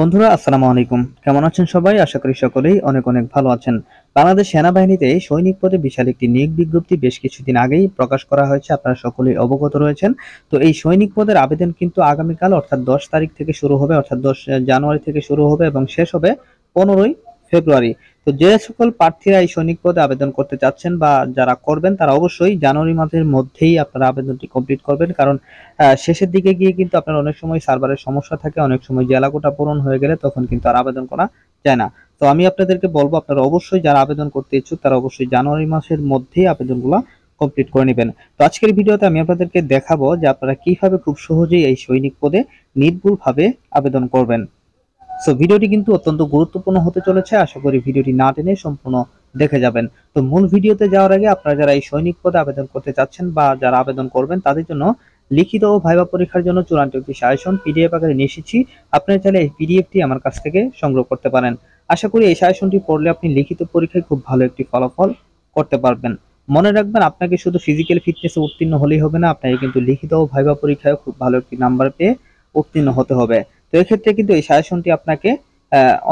বন্ধুরা আসসালামু আলাইকুম। কেমন আছেন সবাই? আশা করি সকলেই অনেক অনেক ভালো আছেন। বাংলাদেশ সেনাবাহিনীতে সৈনিক পদে বিশাল একটি নিয়োগ বিজ্ঞপ্তি বেশ কিছুদিন আগেই প্রকাশ করা হয়েছে। আপনারা সকলেই অবগত রয়েছেন। তো এই সৈনিক পদের আবেদন কিন্তু আগামীকাল অর্থাৎ ১০ তারিখ থেকে শুরু হবে, অর্থাৎ ১০ জানুয়ারি থেকে শুরু হবে এবং শেষ হবে ১৫ই ফেব্রুয়ারি। তো যে সকল প্রার্থীরা এই সৈনিক পদে আবেদন করতে চাচ্ছেন বা যারা করবেন তারা অবশ্যই জানুয়ারি মাসের মধ্যেই আপনারা আবেদনটি কমপ্লিট করবেন। কারণ শেষের দিকে গিয়ে কিন্তু আপনার অনেক সময় সার্ভারের সমস্যা থাকে, অনেক সময় জেলা কোটা পূরণ হয়ে গেলে তখন কিন্তু আর আবেদন করা যায় না। তো আমি আপনাদেরকে বলবো আপনারা অবশ্যই যারা আবেদন করতে ইচ্ছুক তারা অবশ্যই জানুয়ারি মাসের মধ্যেই আবেদনগুলো কমপ্লিট করে নেবেন। তো আজকের ভিডিওতে আমি আপনাদেরকে দেখাবো যে আপনারা কিভাবে খুব সহজেই এই সৈনিক পদে নির্ভুলভাবে আবেদন করবেন। সো ভিডিওটি কিন্তু অত্যন্ত গুরুত্বপূর্ণ হতে চলেছে। আশা করি ভিডিওটি না টেনে সম্পূর্ণ দেখে যাবেন। তো মূল ভিডিওতে যাওয়ার আগে আপনারা যারা এই সৈনিক পদে আবেদন করতে চাচ্ছেন বা যারা আবেদন করবেন তাদের জন্য লিখিত ও ভাইবা পরীক্ষার জন্য চূড়ান্ত একটি সাজেশন পিডিএফ আকারে নিয়ে এসেছি। আপনারা চাইলে এই পিডিএফটি আমার কাছ থেকে সংগ্রহ করতে পারেন। আশা করি এই সাজেশনটি পড়লে আপনি লিখিত পরীক্ষায় খুব ভালো একটি ফলাফল করতে পারবেন। মনে রাখবেন আপনাকে শুধু ফিজিক্যাল ফিটনেসে উত্তীর্ণ হলেই হবে না, আপনাকে কিন্তু লিখিত ও ভাইবা পরীক্ষায় খুব ভালো একটি নাম্বার পেয়ে উত্তীর্ণ হতে হবে। তো এক্ষেত্রে কিন্তু এই সাজেশনটি আপনাকে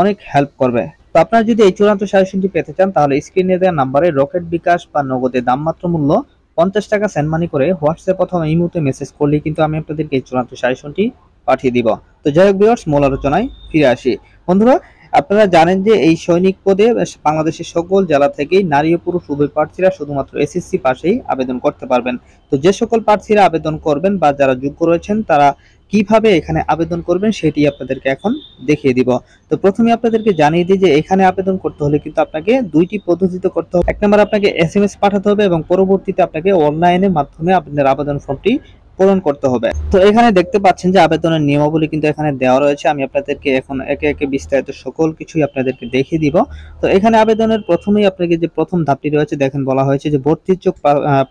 অনেক হেল্প করবে। তো আপনারা যদি এই চূড়ান্ত সাজেশনটি পেতে চান তাহলে স্ক্রিনে দেওয়া নাম্বারে রকেট, বিকাশ বা নগদে দামমাত্র মূল্য 50 টাকা সেন্ড মানি করে হোয়াটসঅ্যাপ অথবা ইমোতে মেসেজ করলেই কিন্তু আমি আপনাদেরকে এই চূড়ান্ত সাজেশনটি পাঠিয়ে দিব। তো যাই হোক ভিউয়ার্স, মূল আলোচনায় ফিরে আসি। বন্ধুরা, আপনারা জানেন যে এই সৈনিক পদে বাংলাদেশের সকল জেলা থেকেই নারী ও পুরুষ উভয় প্রার্থীরা শুধুমাত্র এসএসসি পাশেই আবেদন করতে পারবেন। তো যে সকল প্রার্থীরা আবেদন করবেন বা যারা যোগ্য রয়েছেন তারা কিভাবে এখানে আবেদন করবেন সেটি আপনাদেরকে এখন দেখিয়ে দিব। তো প্রথমে আপনাদেরকে জানিয়ে দিই যে এখানে আবেদন করতে হলে কিন্তু আপনাকে দুইটি পদ্ধতিতে করতে হবে। এক নম্বর আপনাকে এসএমএস পাঠাতে হবে এবং পরবর্তীতে আপনাকে অনলাইনের মাধ্যমে আপনাদের আবেদন ফর্মটি পূরণ করতে হবে। তো এখানে দেখতে পাচ্ছেন যে আবেদনের নিয়মাবলী কিন্তু এখানে দেওয়া রয়েছে। আমি আপনাদেরকে এখন একে একে বিস্তারিত সকল কিছুই আপনাদেরকে দেখিয়ে দিব। তো এখানে আবেদনের প্রথমেই আপনাকে যে প্রথম ধাপটি রয়েছে দেখেন বলা হয়েছে যে ভর্তি ইচ্ছুক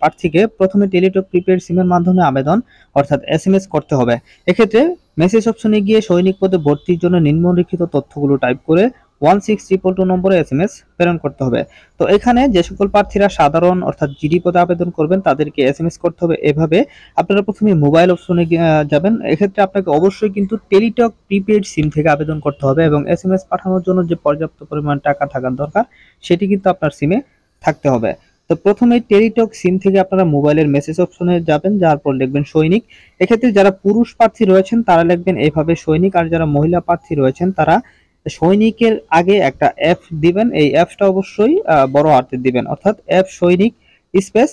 প্রার্থীকে প্রথমে টেলিটক প্রিপেড সিমের মাধ্যমে আবেদন অর্থাৎ এসএমএস করতে হবে। এক্ষেত্রে মেসেজ অপশনে গিয়ে সৈনিক পদে ভর্তির জন্য নিম্নলিখিত তথ্যগুলো টাইপ করে 16222 নম্বরে এসএমএস প্রেরণ করতে হবে। তো এখানে যে সকল প্রার্থীরা সাধারণ অর্থাৎ জিডি পদে আবেদন করবেন তাদেরকে এসএমএস করতে হবে এভাবে। আপনারা প্রথমে মোবাইল অপশনে যাবেন। এক্ষেত্রে আপনাকে অবশ্যই কিন্তু টেলিটক প্রিপেড সিম থেকে আবেদন করতে হবে এবং এসএমএস পাঠানোর জন্য যে পর্যাপ্ত পরিমাণ টাকা থাকার দরকার সেটি কিন্তু আপনার সিমে থাকতে হবে। তো প্রথমে টেলিটক সিম থেকে আপনারা মোবাইলের মেসেজ অপশনে যাবেন, যার পর লিখবেন সৈনিক। এক্ষেত্রে যারা পুরুষ প্রার্থী রয়েছেন তারা লিখবেন এভাবে সৈনিক, আর যারা মহিলা প্রার্থী রয়েছেন তারা সৈনিকের আগে একটা এফ দিবেন। এই এফটা অবশ্যই বড় হাতের দিবেন, অর্থাৎ এফ সৈনিক space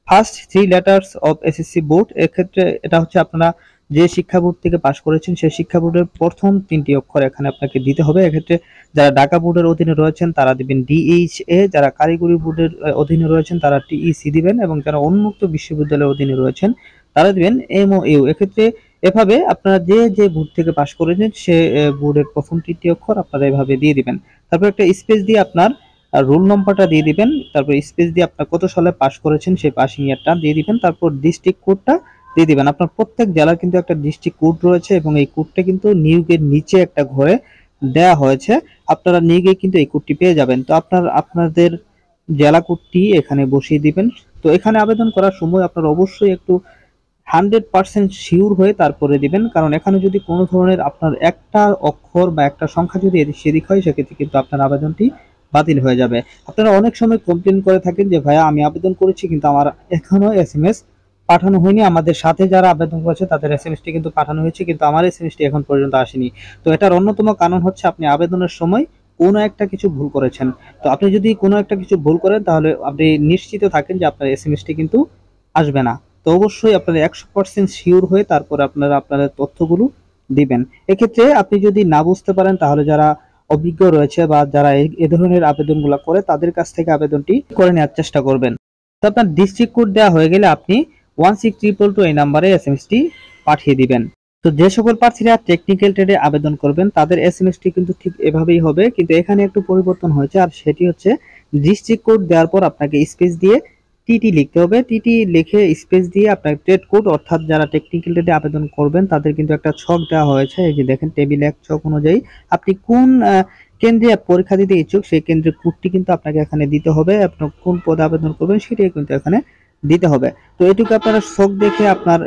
first 3 letters of SSC board. এক্ষেত্রে এটা হচ্ছে আপনারা যে শিক্ষা বোর্ড থেকে পাশ করেছেন সেই শিক্ষা বোর্ডের প্রথম 3টি অক্ষর এখানে আপনাকে দিতে হবে। এক্ষেত্রে যারা ঢাকা বোর্ডের অধীনে রয়েছেন তারা দিবেন ডিএইচএ, যারা কারিগরি বোর্ডের অধীনে রয়েছেন তারা টিইসি দিবেন এবং যারা উন্মুক্ত বিশ্ববিদ্যালয়ের অধীনে রয়েছেন তারা দিবেন এমওইউ। এক্ষেত্রে এভাবে আপনারা যে যে বোর্ড থেকে পাশ করেছেন সে বোর্ডের প্রথম 3টি অক্ষর আপনারা এভাবে দিয়ে দিবেন। তারপর একটা স্পেস দিয়ে আপনার রোল নম্বরটা দিয়ে দিবেন। তারপর স্পেস দিয়ে আপনার কত সালে পাশ করেছেন সেই পাসিং ইয়ারটা দিয়ে দিবেন। তারপর ডিস্ট্রিক্ট কোডটা দিয়ে দিবেন। আপনার প্রত্যেক জেলার কিন্তু একটা ডিস্ট্রিক্ট কোড রয়েছে এবং এই কোডটা কিন্তু নিয়োগের নিচে একটা ঘরে দেয়া হয়েছে। আপনারা নিয়ে গিয়ে কিন্তু এই কোডটি পেয়ে যাবেন। তো আপনাদের জেলা কোডটি এখানে বসিয়ে দিবেন। তো এখানে আবেদন করার সময় আপনারা অবশ্যই একটু 100% শিওর হয়ে তারপরে দিবেন, কারণ এখানে যদি কোনো ধরনের আপনার একটা অক্ষর বা একটা সংখ্যা যদি এদিক সেদিক হয় সেক্ষেত্রে কিন্তু আপনার আবেদনটি বাতিল হয়ে যাবে। আপনারা অনেক সময় কমপ্লেন করে থাকেন যে ভাইয়া আমি আবেদন করেছি কিন্তু আমার এখনো এসএমএস পাঠানো হয়নি। আমাদের সাথে যারা আবেদন করেছে তাদের এসএমএসটি কিন্তু পাঠানো হয়েছে কিন্তু আমার এসএমএসটি এখন পর্যন্ত আসেনি। তো এটার অন্যতম কারণ হচ্ছে আপনি আবেদনের সময় কোনো একটা কিছু ভুল করেছেন। তো আপনি যদি কোনো একটা কিছু ভুল করেন তাহলে আপনি নিশ্চিত থাকেন যে আপনার এসএমএসটি কিন্তু আসবে না। তো অবশ্যই আপনারা 100% শিওর হয়ে তারপরে আপনারা আপনাদের তথ্যগুলো দিবেন। এক্ষেত্রে আপনি যদি না বুঝতে পারেন তাহলে যারা অভিজ্ঞ রয়েছে বা যারা এই ধরনের আবেদনগুলো করে তাদের কাছ থেকে আবেদনটি করে নেওয়ার চেষ্টা করবেন। তো আপনার ডিস্ট্রিক্ট কোড দেওয়া হয়ে গেলে আপনি 16222 এই নাম্বারে এসএমএসটি পাঠিয়ে দিবেন। তো যে সকল প্রার্থীরা টেকনিক্যাল ট্রেডে আবেদন করবেন তাদের এসএমএসটি কিন্তু ঠিক এভাবেই হবে, কিন্তু এখানে একটু পরিবর্তন হয়েছে, আর সেটি হচ্ছে ডিস্ট্রিক্ট কোড দেওয়ার পর আপনাকে স্পেস দিয়ে টিটি লিখতে হবে। টিটি লিখে স্পেস দিয়ে আপনার ট্রেড কোড, অর্থাৎ যারা টেকনিক্যাল ট্রেডে আবেদন করবেন তাদের কিন্তু একটা ছক দেওয়া হয়েছে। এই যে দেখেন টেবিল 1 ছক অনুযায়ী আপনি কোন কেন্দ্রে পরীক্ষা দিতে ইচ্ছুক সেই কেন্দ্রের কোডটি কিন্তু আপনাকে এখানে দিতে হবে। আপনি কোন পদে আবেদন করবেন সেটাই কিন্তু এখানে দিতে হবে। তো এটুকু আপনারা ছক দেখে আপনার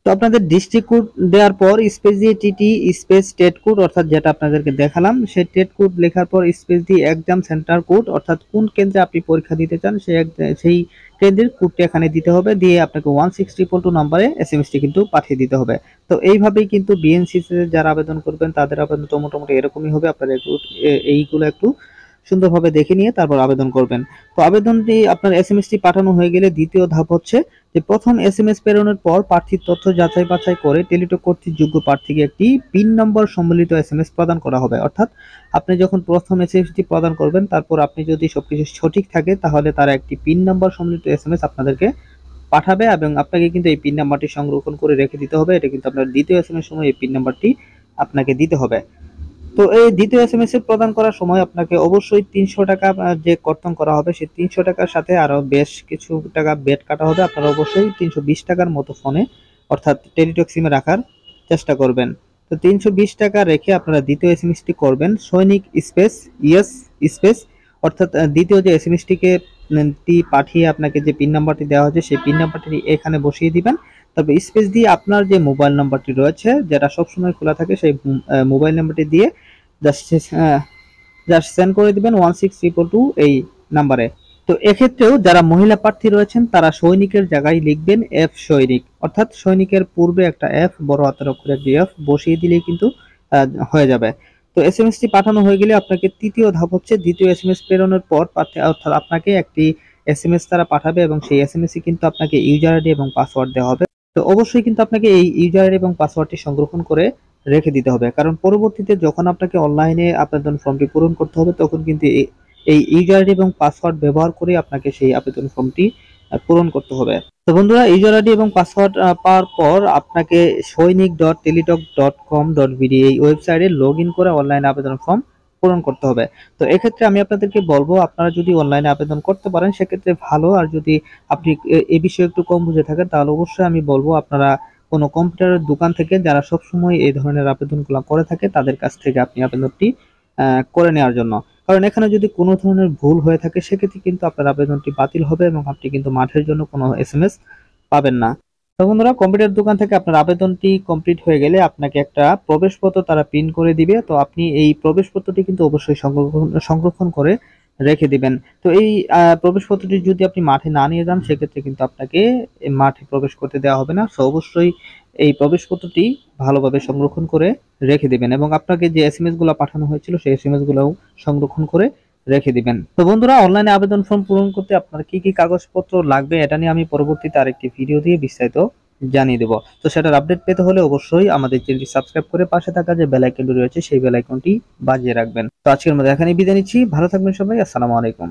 তো আপনাদের ডিস্ট্রিক্ট কোড দেওয়ার পর স্পেস দিয়ে টিটি স্পেস স্টেট কোড, অর্থাৎ যেটা আপনাদেরকে দেখালাম সেই স্টেট কোড লেখার পর স্পেস দিয়ে এক্সাম সেন্টার কোড, অর্থাৎ কোন কেন্দ্রে আপনি পরীক্ষা দিতে চান সেই কেন্দ্রের কোডটি এখানে দিতে হবে, দিয়ে আপনাকে 1622 নম্বরে এসএমএসটি কিন্তু পাঠিয়ে দিতে হবে। তো এইভাবেই কিন্তু বিএনসিসি যারা আবেদন করবেন তাদের আবেদন তো মোটামুটি এরকমই হবে। আপনারা এইগুলো একটু সুন্দরভাবে দেখে নিয়ে তারপর আবেদন করবেন। তো আবেদনটি আপনার এসএমএসটি পাঠানো হয়ে গেলে দ্বিতীয় ধাপ হচ্ছে যে প্রথম এসএমএস প্রেরণের পর প্রার্থীর তথ্য যাচাই বাছাই করে টেলিটক কর্তৃক যোগ্য প্রার্থীকে একটি পিন নম্বর সম্বলিত এসএমএস প্রদান করা হবে। অর্থাৎ আপনি যখন প্রথম এসএমএসটি প্রদান করবেন তারপর আপনি যদি সবকিছু সঠিক থাকে তাহলে তারা একটি পিন নম্বর সম্বলিত এসএমএস আপনাদেরকে পাঠাবে এবং আপনাকে কিন্তু এই পিন নাম্বারটি সংরক্ষণ করে রেখে দিতে হবে। এটা কিন্তু আপনার দ্বিতীয় এসএমএস সময় এই পিন নাম্বারটি আপনাকে দিতে হবে। তো এই দ্বিতীয় এসএমএস এর প্রদান করার সময় আপনাকে অবশ্যই ৩০০ টাকা যে কর্তন করা হবে সেই ৩০০ টাকার সাথে আরো বেশ কিছু টাকা বেড কাটা হবে। আপনারা অবশ্যই ৩২০ টাকার মতো ফোনে অর্থাৎ টেলিটক সিমে রাখার চেষ্টা করবেন। তো ৩২০ টাকা রেখে আপনারা দ্বিতীয় এসএমএসটি করবেন সৈনিক স্পেস ইয়েস স্পেস, অর্থাৎ দ্বিতীয় যে এসএমএসটিকে পাঠিয়ে আপনাকে যে পিন নাম্বারটি দেওয়া হয়েছে সেই পিন নাম্বারটি এখানে বসিয়ে দিবেন। তবে স্পেস দিয়ে আপনার যে মোবাইল নাম্বারটি রয়েছে যেটা সবসময় খোলা থাকে সেই মোবাইল নাম্বারটি দিয়ে জাস্ট সেন্ড করে দিবেন 1622 এই নাম্বারে। তো এক্ষেত্রেও যারা মহিলা প্রার্থী রয়েছেন তারা সৈনিকের জায়গায় লিখবেন এফ সৈনিক, অর্থাৎ সৈনিকের পূর্বে একটা এফ বড় হাতের অক্ষরে একটি এফ বসিয়ে দিলেই কিন্তু হয়ে যাবে। তো এসএমএসটি পাঠানো হয়ে গেলে আপনাকে তৃতীয় ধাপ হচ্ছে দ্বিতীয় এসএমএস প্রেরণের পর অর্থাৎ আপনাকে একটি এসএমএস তারা পাঠাবে এবং সেই এসএমএসে কিন্তু আপনাকে ইউজার আইডি এবং পাসওয়ার্ড দেওয়া হবে। তো অবশ্যই কিন্তু আপনাকে এই ইউজার আইডি এবং পাসওয়ার্ডটি সংরক্ষণ করে রেখে দিতে হবে, কারণ পরবর্তীতে যখন আপনাকে অনলাইনে আবেদন ফর্মটি পূরণ করতে হবে তখন কিন্তু এই ইউজার আইডি এবং পাসওয়ার্ড ব্যবহার করে আপনাকে সেই আবেদন ফর্মটি পূরণ করতে হবে। তো বন্ধুরা ইউজার আইডি এবং পাসওয়ার্ড পাওয়ার পর আপনাকে সৈনিক.টেলিটক.com.bd এই ওয়েবসাইটে লগ ইন করে অনলাইন আবেদন ফর্ম পূরণ করতে হবে। তো এক্ষেত্রে আমি আপনাদেরকে বলবো আপনারা যদি অনলাইনে আবেদন করতে পারেন সেক্ষেত্রে ভালো, আর যদি আপনি এই বিষয়ে একটু কম বুঝে থাকেন তাহলে অবশ্যই আমি বলবো আপনারা কোনো কম্পিউটারের দোকান থেকে যারা সবসময় এই ধরনের আবেদনগুলো করে থাকে তাদের কাছ থেকে আপনি আবেদনটি করে নেওয়ার জন্য। কারণ এখানে যদি কোনো ধরনের ভুল হয়ে থাকে সেক্ষেত্রে কিন্তু আপনার আবেদনটি বাতিল হবে এবং আপনি কিন্তু মাঠের জন্য কোনো এসএমএস পাবেন না। তো বন্ধুরা কম্পিউটার দোকান থেকে আপনার আবেদনটি কমপ্লিট হয়ে গেলে আপনাকে একটা প্রবেশপত্র তারা প্রিন্ট করে দিবে। তো আপনি এই প্রবেশপত্রটি কিন্তু অবশ্যই সংরক্ষণ করে রেখে দিবেন। তো এই প্রবেশপত্রটি যদি আপনি মাঠে না নিয়ে যান সেক্ষেত্রে কিন্তু আপনাকে মাঠে প্রবেশ করতে দেওয়া হবে না। সো অবশ্যই এই প্রবেশপত্রটি ভালোভাবে সংরক্ষণ করে রেখে দিবেন এবং আপনাকে যে এসএমএস গুলো পাঠানো হয়েছিল সেই এসএমএস গুলোও সংরক্ষণ করে রেখে দিবেন। তো বন্ধুরা অনলাইনে আবেদন ফর্ম পূরণ করতে আপনার কি কি কাগজপত্র লাগবে এটা নিয়ে আমি পরবর্তীতে আরেকটি ভিডিও দিয়ে বিস্তারিত জানিয়ে দেব। তো সেটার আপডেট পেতে হলে অবশ্যই আমাদের চ্যানেলটি সাবস্ক্রাইব করে পাশে থাকা যে বেল আইকনটি রয়েছে সেই বেল আইকনটি বাজিয়ে রাখবেন। তো আজকের মধ্যে এখানেই বিদায় নিচ্ছি, ভালো থাকবেন সবাই, আসসালামু আলাইকুম।